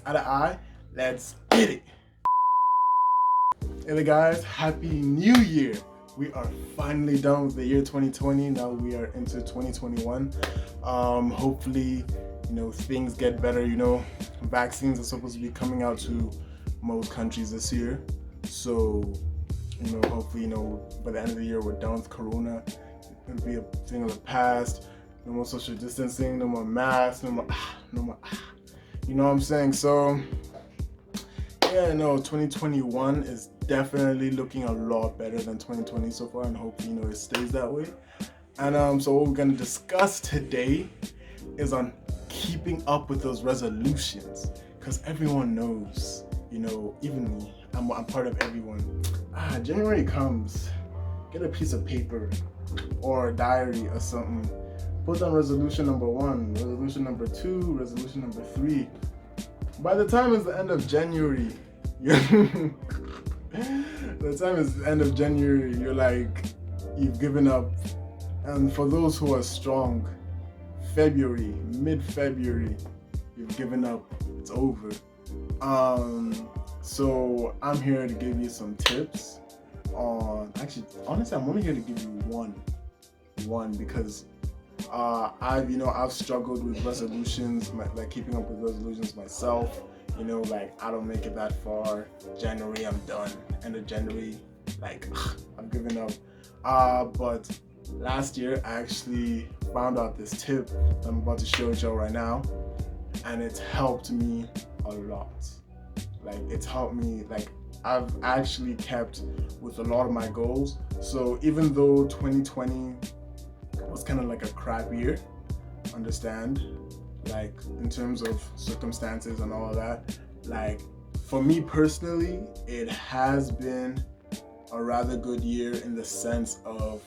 out of eye. Let's get it. Hey guys, happy new year. We are finally done with the year 2020. Now we are into 2021. Hopefully, things get better. Vaccines are supposed to be coming out to most countries this year. So, hopefully, by the end of the year, we're done with Corona. It'll be a thing of the past. No more social distancing, no more masks, no more. You know what I'm saying? So, 2021 is definitely looking a lot better than 2020 so far, and hopefully, it stays that way. And so what we're gonna discuss today is on keeping up with those resolutions, because everyone knows, even me, I'm part of everyone. January comes, get a piece of paper or a diary or something. Put down resolution number 1, resolution number 2, resolution number 3. By the time it's the end of January, you're you've given up. And for those who are strong, mid-February, you've given up. It's over. So I'm here to give you some tips on. Actually, honestly, I'm only here to give you one because I've struggled with resolutions, like keeping up with resolutions myself. I don't make it that far. January, I'm done. End of January, I'm giving up. But last year, I actually found out this tip that I'm about to show y'all right now, and it's helped me a lot. It's helped me. I've actually kept with a lot of my goals. So even though 2020 was kind of like a crap year, understand, in terms of circumstances and all of that, for me personally, it has been a rather good year in the sense of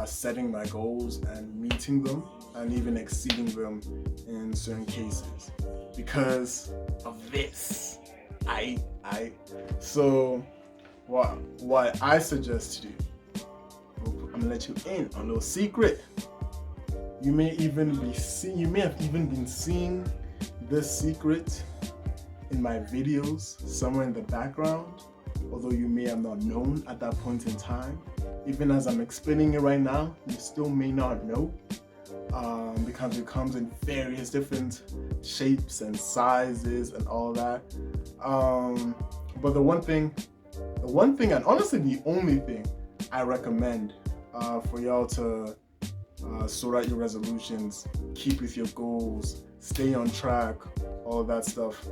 setting my goals and meeting them and even exceeding them in certain cases because of this. So what I suggest to do, I'm gonna let you in on a little secret. You may have even been seeing this secret in my videos somewhere in the background, although you may have not known at that point in time. Even as I'm explaining it right now, you still may not know, because it comes in various different shapes and sizes and all that. But the one thing, and honestly the only thing I recommend for y'all to sort out your resolutions, keep with your goals, stay on track, all of that stuff,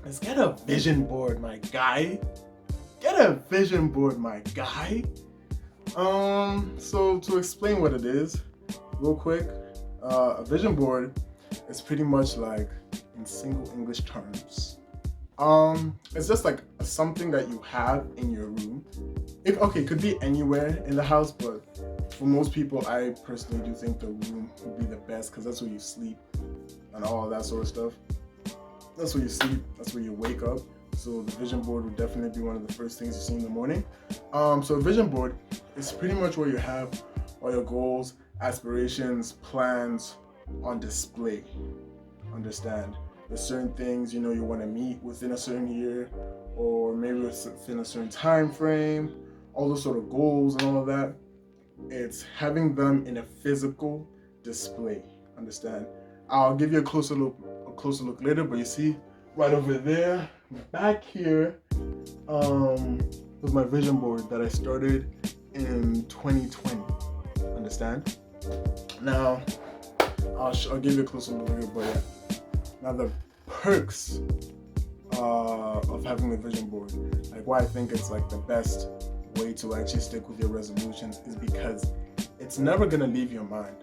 is get a vision board, my guy. Get a vision board, my guy. So to explain what it is, real quick, a vision board is pretty much in single English terms. It's just something that you have in your room. It could be anywhere in the house, but for most people, I personally do think the room would be the best because that's where you sleep and all that sort of stuff. That's where you sleep, that's where you wake up. So the vision board would definitely be one of the first things you see in the morning. So a vision board is pretty much where you have all your goals, aspirations, plans on display. Understand? There's certain things you want to meet within a certain year, or maybe within a certain time frame, all those sort of goals and all of that. It's having them in a physical display. Understand? I'll give you a closer look later, but you see right over there, back here, was my vision board that I started in 2020. Understand? Now, I'll give you a closer look later, but yeah. Now the perks of having a vision board, why I think it's the best way to actually stick with your resolutions, is because it's never gonna leave your mind.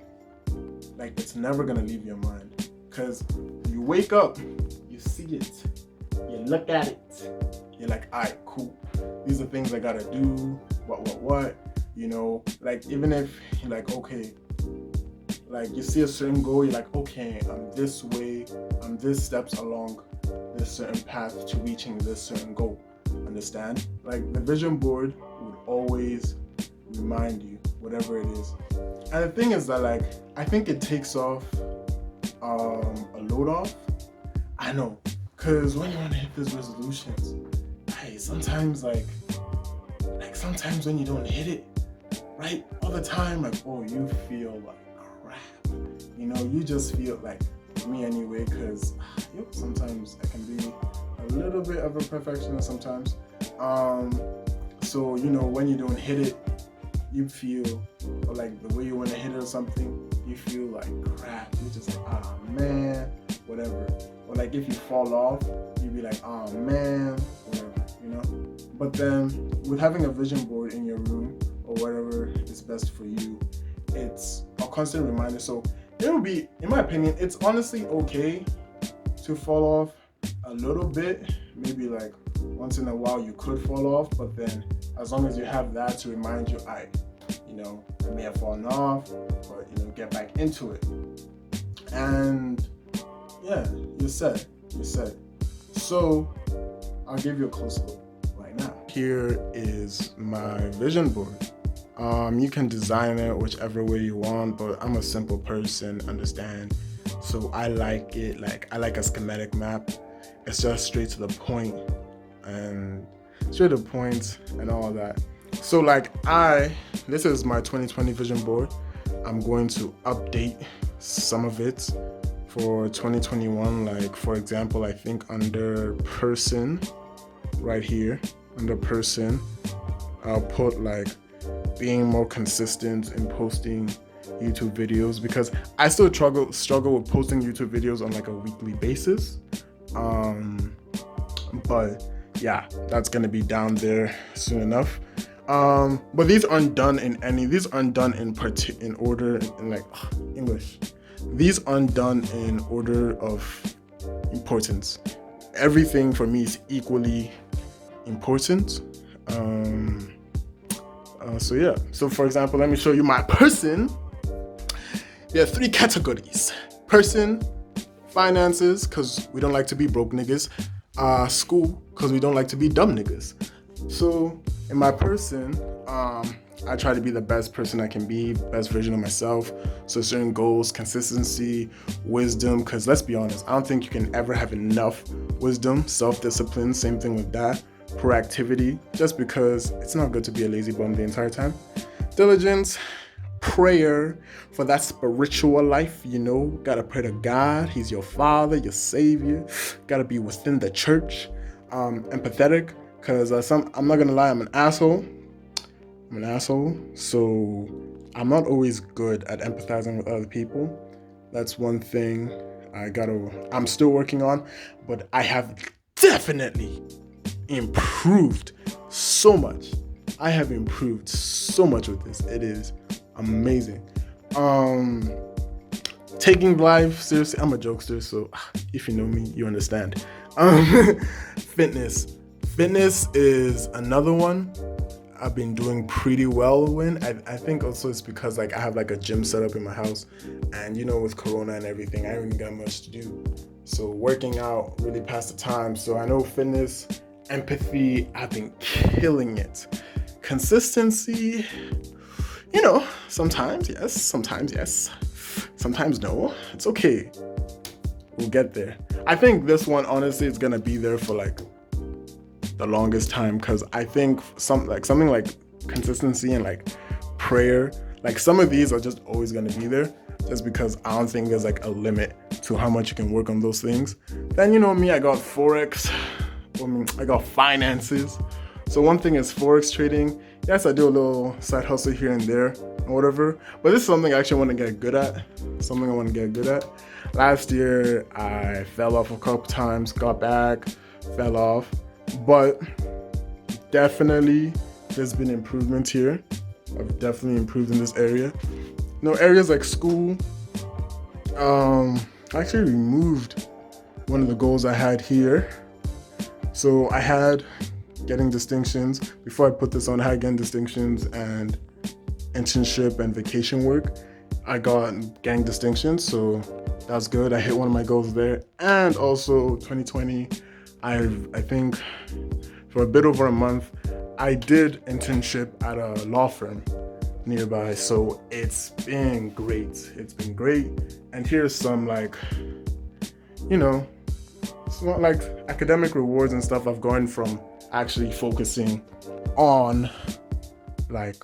It's never gonna leave your mind, because you wake up, you see it, you look at it, you're like, alright, cool, these are things I gotta do, what, even if you're okay, you see a certain goal, you're okay, I'm this way, I'm this steps along this certain path to reaching this certain goal. Understand? The vision board would always remind you, whatever it is. And the thing is that I think it takes off a load off. I know, Because when you want to hit those resolutions, hey, sometimes like sometimes when you don't hit it right all the time, like, oh, you feel like crap. You know, you just feel like, me anyway, because sometimes I can be a little bit of a perfectionist sometimes. So, you know, when you don't hit it, you feel, or like the way you want to hit it or something, you feel like crap. You're just like, ah, man, whatever. Or like if you fall off, you'd be like, ah, man, whatever, you know? But then with having a vision board in your room or whatever is best for you, it's a constant reminder. So it will be, in my opinion, it's honestly okay to fall off a little bit. Maybe like once in a while you could fall off, but then as long as you have that to remind you, I may have fallen off, but get back into it. And yeah, you're set. So I'll give you a close look right now. Here is my vision board. You can design it whichever way you want, but I'm a simple person, understand? So I like it, I like a schematic map. It's just straight to the point and all that. So this is my 2020 vision board. I'm going to update some of it for 2021. Like for example, I think under person, right here, under person, I'll put being more consistent in posting YouTube videos, because I still struggle with posting YouTube videos on a weekly basis. But yeah, that's gonna be down there soon enough. But these aren't done in order in English. These aren't done in order of importance. Everything for me is equally important. So yeah. So for example, let me show you my person. There are 3 categories: person, finances, because we don't like to be broke niggas, school, because we don't like to be dumb niggas. So in my person, I try to be the best person I can be, best version of myself. So certain goals, consistency, wisdom, because let's be honest, I don't think you can ever have enough wisdom, self-discipline, same thing with that, proactivity, just because it's not good to be a lazy bum the entire time. Diligence, prayer for that spiritual life, gotta pray to God. He's your father, your savior. Gotta be within the church. Empathetic, because I'm not gonna lie, I'm an asshole, so I'm not always good at empathizing with other people. That's one thing I'm still working on, but I have definitely improved so much. I have improved so much with this. It is amazing. Taking life seriously. I'm a jokester, so if you know me, you understand. Fitness is another one I've been doing pretty well in. I think also it's because I have a gym set up in my house, and with Corona and everything, I don't even got much to do. So working out really passed the time. So I know fitness, empathy, I've been killing it. Consistency, sometimes yes, sometimes no. It's okay. We'll get there. I think this one honestly is gonna be there for the longest time, because I think something like consistency and prayer, some of these are just always gonna be there, just because I don't think there's a limit to how much you can work on those things. Then me, I got Forex. I got finances. So one thing is Forex trading. Yes, I do a little side hustle here and there or whatever, but this is something I actually want to get good at. Last year, I fell off a couple times, got back, fell off, but definitely there's been improvement here. I've definitely improved in this area. Areas like school, I actually removed one of the goals I had here. So I had getting distinctions. Before I put this on, I had getting distinctions and internship and vacation work. I got getting distinctions, so that's good. I hit one of my goals there. And also 2020, I think for a bit over a month, I did internship at a law firm nearby. So it's been great. And here's some like academic rewards and stuff, I've gone from actually focusing on like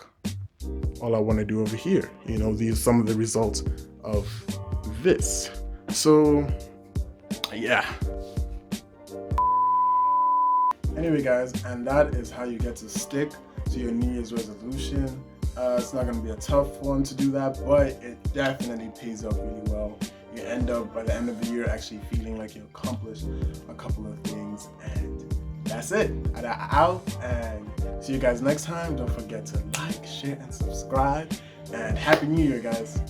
all I want to do over here. You know, these are some of the results of this. So yeah. Anyway, guys, and that is how you get to stick to your New Year's resolution. It's not going to be a tough one to do that, but it definitely pays off really well. You end up by the end of the year actually feeling like you accomplished a couple of things, and that's it. Out, and see you guys next time. Don't forget to like, share, and subscribe. And Happy New Year, guys.